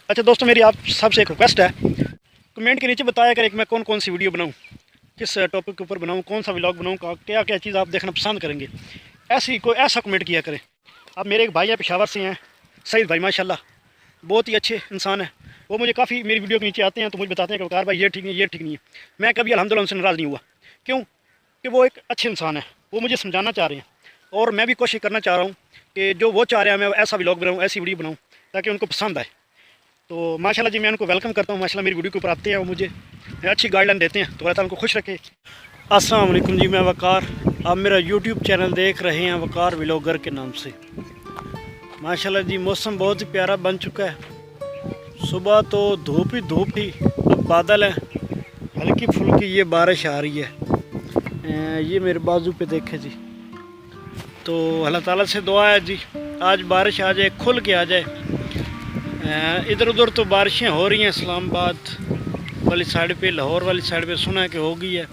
अच्छा दोस्तों, मेरी आप सबसे एक रिक्वेस्ट है, कमेंट के नीचे बताया करें कि मैं कौन कौन सी वीडियो बनाऊं, किस टॉपिक के ऊपर बनाऊं, कौन सा व्लॉग बनाऊं, क्या क्या चीज़ आप देखना पसंद करेंगे। ऐसा कमेंट किया करें। अब मेरे एक भाई हैं, पेशावर से हैं, सईद भाई, माशाल्लाह बहुत ही अच्छे इंसान है। वो मुझे काफ़ी मेरी वीडियो के नीचे आते हैं तो मुझे बताते हैं कि वकार भाई ये ठीक नहीं, ये ठीक नहीं है। मैं कभी अल्हम्दुलिल्लाह उनसे नाराज़ नहीं हुआ। क्यों? कि वो एक अच्छे इंसान है। वो मुझे समझाना चाह रहे हैं और मैं भी कोशिश करना चाह रहा हूँ कि जो वो चाह रहे हैं मैं ऐसा व्लॉग बनाऊँ, ऐसी वीडियो बनाऊँ ताकि उनको पसंद आए। तो माशाल्लाह जी, मैं उनको वेलकम करता हूँ। माशाल्लाह मेरी वीडियो के ऊपर आते हैं और मुझे अच्छी गाइडलाइन देते हैं, तो अल्लाह ताला उनको खुश रखे। अस्सलाम वालेकुम जी, मैं वकार। आप मेरा यूट्यूब चैनल देख रहे हैं वकार व्लॉगर के नाम से। माशाल्लाह जी, मौसम बहुत ही प्यारा बन चुका है। सुबह तो धूप ही थी, अब बादल है, हल्की फुल्की ये बारिश आ रही है। ये मेरे बाजू पे देखे जी। तो अल्लाह ताला से दुआ है जी, आज बारिश आ जाए, खुल के आ जाए। इधर उधर तो बारिशें हो रही हैं, इस्लामाबाद वाली साइड पे, लाहौर वाली साइड पे सुना है कि हो गई है,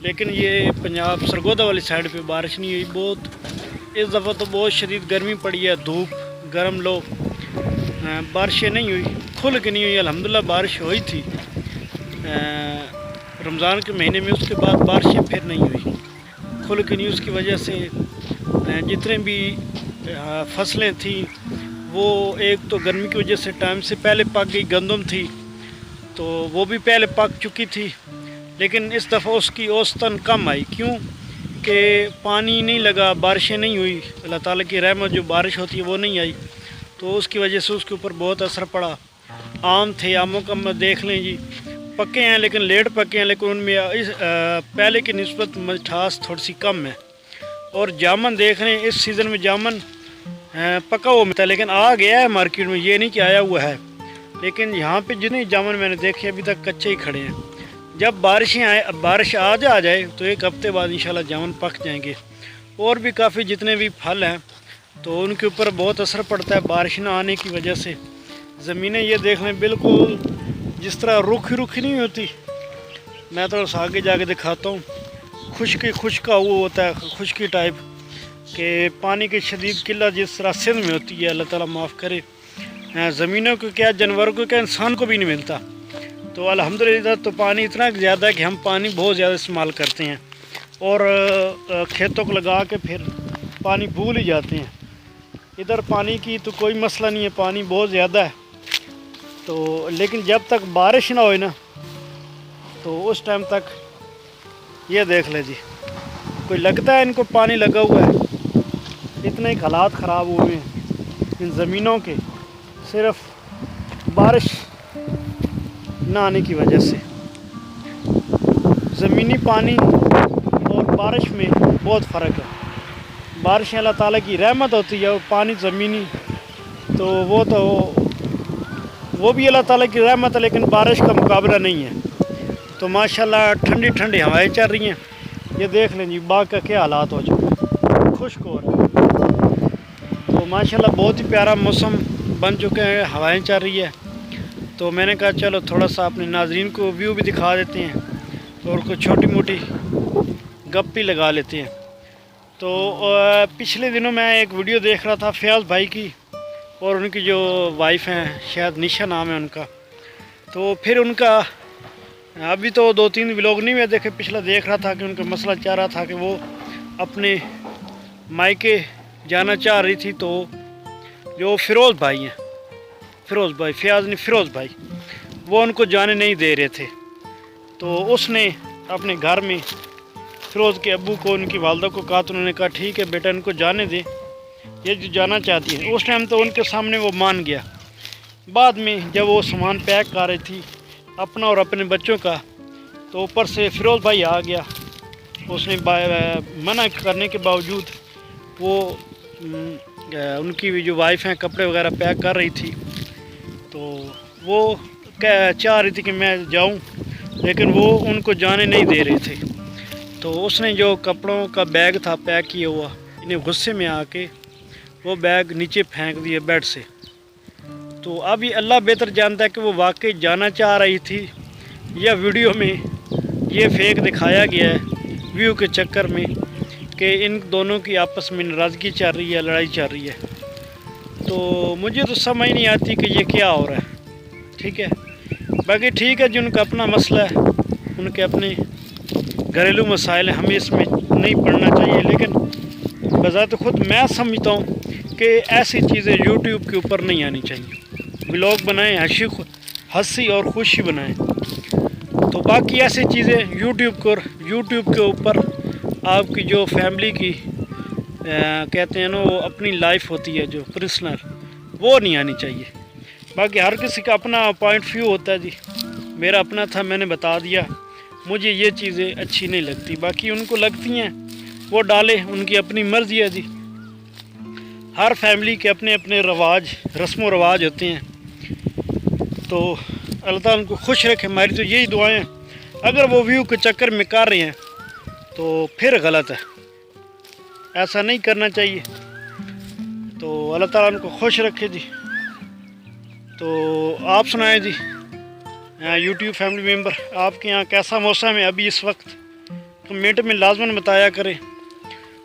लेकिन ये पंजाब सरगोदा वाली साइड पे बारिश नहीं हुई। बहुत इस दफ़ा तो बहुत शदीद गर्मी पड़ी है, धूप गर्म लो, बारिशें नहीं हुई, खुल के नहीं हुई। अल्हम्दुलिल्लाह बारिश हुई थी रमज़ान के महीने में, उसके बाद बारिशें फिर नहीं हुई, खुल के नहीं। उसकी वजह से जितने भी फसलें थी वो एक तो गर्मी की वजह से टाइम से पहले पक गई। गंदम थी तो वो भी पहले पक चुकी थी, लेकिन इस दफ़ा उसकी औसतन कम आई। क्यों? कि पानी नहीं लगा, बारिशें नहीं हुई, अल्लाह ताला की रहमत जो बारिश होती है वो नहीं आई, तो उसकी वजह से उसके ऊपर बहुत असर पड़ा। आम थे, आमों का मैं देख लें जी, पके हैं लेकिन लेट पके हैं, लेकिन उनमें पहले की निस्बत मिठास थोड़ी सी कम है। और जामुन देख रहे हैं, इस सीज़न में जामुन पका हुआ मिलता है, लेकिन आ गया है मार्केट में, ये नहीं कि आया हुआ है। लेकिन यहाँ पे जितने जामुन मैंने देखे अभी तक कच्चे ही खड़े हैं। जब बारिशें आए, बारिश आ जाए तो एक हफ्ते बाद इंशाल्लाह जामुन पक जाएंगे। और भी काफ़ी जितने भी फल हैं तो उनके ऊपर बहुत असर पड़ता है बारिश ना आने की वजह से। ज़मीनें ये देख लें बिल्कुल जिस तरह रुखी नहीं होती, मैं तो आगे जाके दिखाता हूँ, खुशका हुआ होता है, खुशकी टाइप के पानी की शदीद किल्लत जिस तरह सिंध में होती है। अल्लाह ताला माफ़ करे। ज़मीनों को क्या, जानवरों को क्या, इंसान को भी नहीं मिलता। तो अल्हम्दुलिल्लाह तो पानी इतना ज़्यादा है कि हम पानी बहुत ज़्यादा इस्तेमाल करते हैं और खेतों को लगा के फिर पानी भूल ही जाते हैं। इधर पानी की तो कोई मसला नहीं है, पानी बहुत ज़्यादा है। तो लेकिन जब तक बारिश ना होए ना, तो उस टाइम तक ये देख ले जी, कोई लगता है इनको पानी लगा हुआ है। इतने हालात ख़राब हुए हैं इन ज़मीनों के, सिर्फ बारिश ना आने की वजह से। ज़मीनी पानी और बारिश में बहुत फ़र्क है। बारिश अल्लाह ताला की रहमत होती है, और पानी ज़मीनी तो वो भी अल्लाह ताला की रहमत है, लेकिन बारिश का मुकाबला नहीं है। तो माशाल्लाह ठंडी ठंडी हवाएं चल रही हैं। ये देख लें जी, बाग का क्या हालात हो चुके हैं, खुश्क हो रहा है। तो माशाल्लाह बहुत ही प्यारा मौसम बन चुके हैं, हवाएं चल रही है। तो मैंने कहा चलो थोड़ा सा अपने नाजरीन को व्यू भी दिखा देते हैं और कुछ छोटी मोटी गप भी लगा लेते हैं। तो पिछले दिनों मैं एक वीडियो देख रहा था फयाज भाई की, और उनकी जो वाइफ हैं, शायद निशा नाम है उनका। तो फिर उनका अभी तो 2-3 व्लॉग नहीं मैं देखे, पिछला देख रहा था कि उनका मसला चाह रहा था कि वो अपने मायके जाना चाह रही थी। तो जो फ़िरोज़ भाई हैं, फ़िरोज़ भाई, फयाज ने फ़िरोज़ भाई, वो उनको जाने नहीं दे रहे थे। तो उसने अपने घर में फ़िरोज़ के अब्बू को, उनकी वालदा को कहा, तो उन्होंने कहा ठीक है बेटा, इनको जाने दे, ये जो जाना चाहती है। उस टाइम तो उनके सामने वो मान गया। बाद में जब वो सामान पैक कर रही थी अपना और अपने बच्चों का, तो ऊपर से फ़िरोज़ भाई आ गया। उसने मना करने के बावजूद वो उनकी भी जो वाइफ हैं कपड़े वगैरह पैक कर रही थी, तो वो चाह रही थी कि मैं जाऊं, लेकिन वो उनको जाने नहीं दे रहे थे। तो उसने जो कपड़ों का बैग था पैक किया हुआ, इन्हें गुस्से में आके वो बैग नीचे फेंक दिया बेड से। तो अब ये अल्लाह बेहतर जानता है कि वो वाकई जाना चाह रही थी या वीडियो में ये फेक दिखाया गया है व्यू के चक्कर में कि इन दोनों की आपस में नाराज़गी चल रही है, लड़ाई चल रही है। तो मुझे तो समझ नहीं आती कि ये क्या हो रहा है। ٹھیک ہے. باقی ٹھیک ہے جی، ان کا اپنا مسئلہ ہے، ان کے اپنے گھریلو مسائل ہیں، ہمیں اس میں نہیں پڑھنا چاہیے. لیکن بذات خود میں سمجھتا ہوں کہ ایسی چیزیں یوٹیوب کے اوپر نہیں آنی چاہیے. ولاگ بنائیں، ہنسی اور خوشی بنائیں. تو باقی ایسی چیزیں یوٹیوب کے اوپر آپ کی جو فیملی کی کہتے ہیں نا وہ اپنی لائف ہوتی ہے جو پرسنل، وہ نہیں آنی چاہیے. باقی ہر کسی کا اپنا پوائنٹ ویو ہوتا ہے جی. میرا اپنا تھا، میں نے بتا دیا. مجھے یہ چیزیں اچھی نہیں لگتی، باقی ان کو لگتی ہیں وہ ڈالے، ان کی اپنی مرضی ہے جی. ہر فیملی کے اپنے اپنے رسم و رواج ہوتے ہیں. تو اللہ تعالیٰ ان کو خوش رکھے. ہماری تو یہی دعائیں ہیں. اگر وہ ویو کے چکر میں کر رہے ہیں تو پھر غلط ہے، ایسا نہیں کرنا چاہیے. تو اللہ تعالیٰ ان کو خوش رکھے جی. تو آپ سنائیں جی، یوٹیوب فیملی ممبر، آپ کے یہاں کیسا موسم ہے ابھی اس وقت؟ کمنٹ میں لازماً بتایا کریں.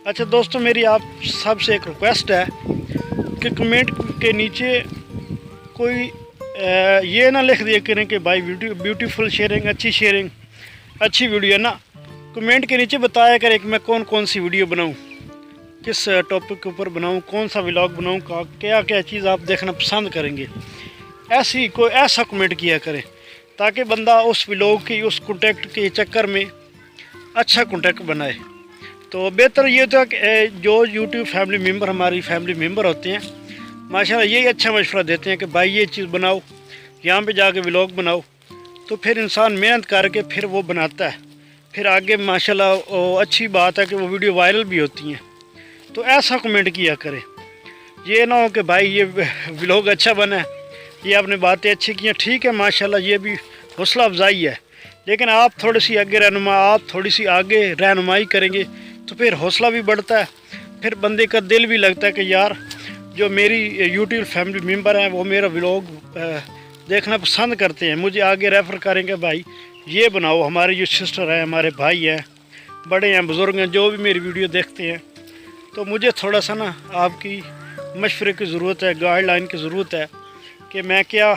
اچھا دوستو، میری آپ سب سے ایک ریکویسٹ ہے کہ کمنٹ کے نیچے کوئی یہ نہ لکھ دیا کریں کہ بھائی بیوٹیفل شیئرنگ، اچھی ویڈیو ہے نا. کمنٹ کے نیچے بتایا کریں کہ میں کون سی ویڈیو بناؤں، کس ٹاپک کے اوپر بناؤں، کون سا ولاگ بناؤں، کیا چیز آپ دیکھنا پسند کریں گے. ایسا کمنٹ کیا کریں تاکہ بندہ اس ولاگ کی، اس کنٹیکٹ کے چکر میں اچھا کنٹیکٹ بنائے. تو بہتر یہ ہوتا ہے کہ جو یوٹیوب فیملی ممبر ہماری فیملی ممبر ہوتے ہیں، ماشاءاللہ یہی اچھا مشورہ دیتے ہیں کہ بھائی یہ چیز بناؤ، یہاں پہ جا کے ولاگ بناؤ. تو پھر انسان محنت کر کے پھر وہ بناتا ہے، پھر آگے ماشاءاللہ اچھی بات ہے کہ وہ ویڈیو وائرل بھی ہوتی ہیں. تو ایسا کمنٹ کیا کرے. یہ نہ ہو کہ بھائی یہ ولاگ اچھا بنا ہے، یہ آپ نے باتیں اچھی کی ہیں، ٹھیک ہے ماشاءاللہ، یہ بھی حوصلہ افزائی ہے. لیکن آپ تھوڑی سی آگے رہنمائی کریں گے تو پھر حوصلہ بھی بڑھتا ہے. پھر بندے کا دل بھی لگتا ہے کہ یار جو میری یوٹیوب فیملی ممبر ہیں وہ میرا ولاگ دیکھنا پسند کرتے ہیں، مجھے آگے ریفر کریں گے بھائی یہ بناؤ. ہمارے جو سسٹر ہیں، ہمارے بھائی ہیں، بڑے ہیں، بزرگ ہیں، جو بھی میری ویڈیو دیکھتے ہیں. تو مجھے تھوڑا سا نا آپ کی مشورے کی ضرورت ہے، گائیڈ لائن کی ضرورت ہے کہ میں کیا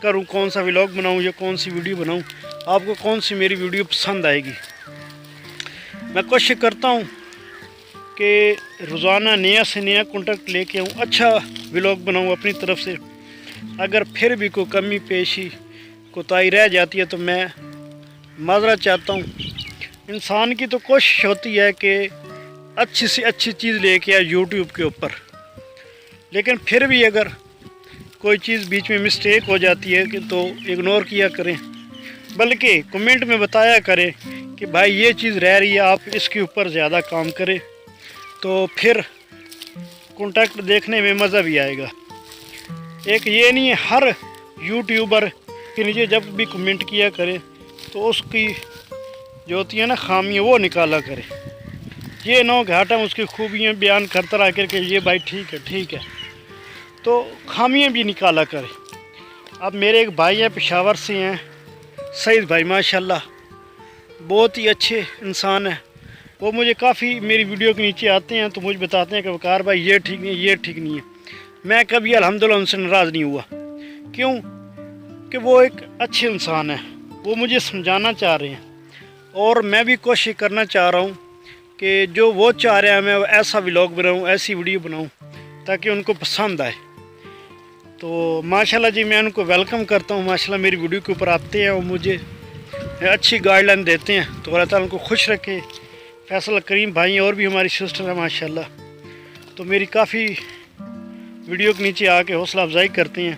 کروں، کون سا ولاگ بناؤں یا کون سی ویڈیو بناؤں، آپ کو کون سی میری ویڈیو پسند آئے گی. میں کوشش کرتا ہوں کہ روزانہ نیا سے نیا کنٹیکٹ لے کے آؤں، اچھا ولاگ بناؤں اپنی طرف سے. اگر پھر بھی کوئی کمی پیشی کوتاہی رہ جاتی ہے تو میں معذرت چاہتا ہوں. انسان کی تو کوشش ہوتی ہے کہ اچھی سے اچھی چیز لے کے آئے یوٹیوب کے اوپر، لیکن پھر بھی اگر کوئی چیز بیچ میں مسٹیک ہو جاتی ہے کہ تو اگنور کیا کریں، بلکہ کمنٹ میں بتایا کریں کہ بھائی یہ چیز رہ رہی ہے، آپ اس کے اوپر زیادہ کام کریں. تو پھر کنٹیکٹ دیکھنے میں مزہ بھی آئے گا. ایک یہ نہیں ہے ہر یوٹیوبر کے نیچے جب بھی کمنٹ کیا کرے تو اس کی جو ہوتی ہے نا خامیاں وہ نکالا کرے. یہ نہ ہو کہ ہر ٹائم اس کی خوبیاں بیان کرتا رہا کر کے یہ بھائی ٹھیک ہے، تو خامیاں بھی نکالا کرے. اب میرے ایک بھائی ہیں پشاور سے ہیں، سعید بھائی، ماشاءاللہ بہت ہی اچھے انسان ہیں. وہ مجھے کافی میری ویڈیو کے نیچے آتے ہیں تو مجھے بتاتے ہیں کہ وقار بھائی یہ ٹھیک نہیں ہے. میں کبھی الحمدللہ ان سے ناراض نہیں ہوا. کیوں کہ وہ ایک اچھے انسان ہیں، وہ مجھے سمجھانا چاہ رہے ہیں اور میں بھی کوشش کرنا چاہ رہا ہوں کہ جو وہ چاہ رہے ہیں میں ایسا ولاگ بناؤں، ایسی ویڈیو بناؤں تاکہ ان کو پسند آئے. تو ماشاءاللہ جی میں ان کو ویلکم کرتا ہوں. ماشاءاللہ میری ویڈیو کے اوپر آتے ہیں اور مجھے اچھی گائیڈ لائن دیتے ہیں. تو اللہ تعالیٰ ان کو خوش رکھے. فیصل کریم بھائی اور بھی ہماری سسٹر ہیں ماشاءاللہ، تو میری کافی ویڈیو کے نیچے آ کے حوصلہ افزائی کرتے ہیں.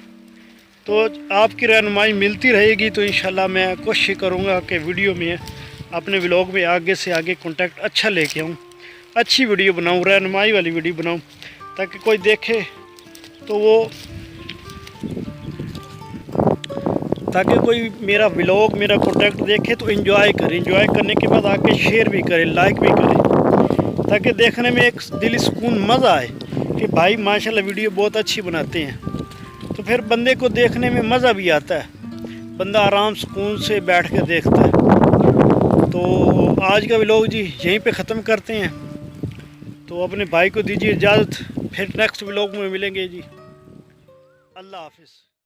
تو آپ کی رہنمائی ملتی رہے گی تو انشاءاللہ میں کوشش کروں گا کہ ویڈیو میں اپنے ولاگ میں آگے سے آگے کنٹیکٹ اچھا لے کے آؤں، اچھی ویڈیو بناؤں، رہنمائی والی ویڈیو بناؤں تاکہ کوئی دیکھے تو تاکہ کوئی میرا ولاگ، میرا کنٹیکٹ دیکھے تو انجوائے کرے. انجوائے کرنے کے بعد آ کے شیئر بھی کرے، لائک بھی کرے تاکہ دیکھنے میں ایک دلی سکون مزہ آئے کہ بھائی ماشاءاللہ ویڈیو بہت اچھی بناتے ہیں. تو پھر بندے کو دیکھنے میں مزہ بھی آتا ہے، بندہ آرام سکون سے بیٹھ کے دیکھتا ہے. تو آج کا ولاگ جی یہیں پہ ختم کرتے ہیں. تو اپنے بھائی کو دیجیے اجازت، پھر نیکسٹ ولاگ میں ملیں گے جی. اللہ حافظ.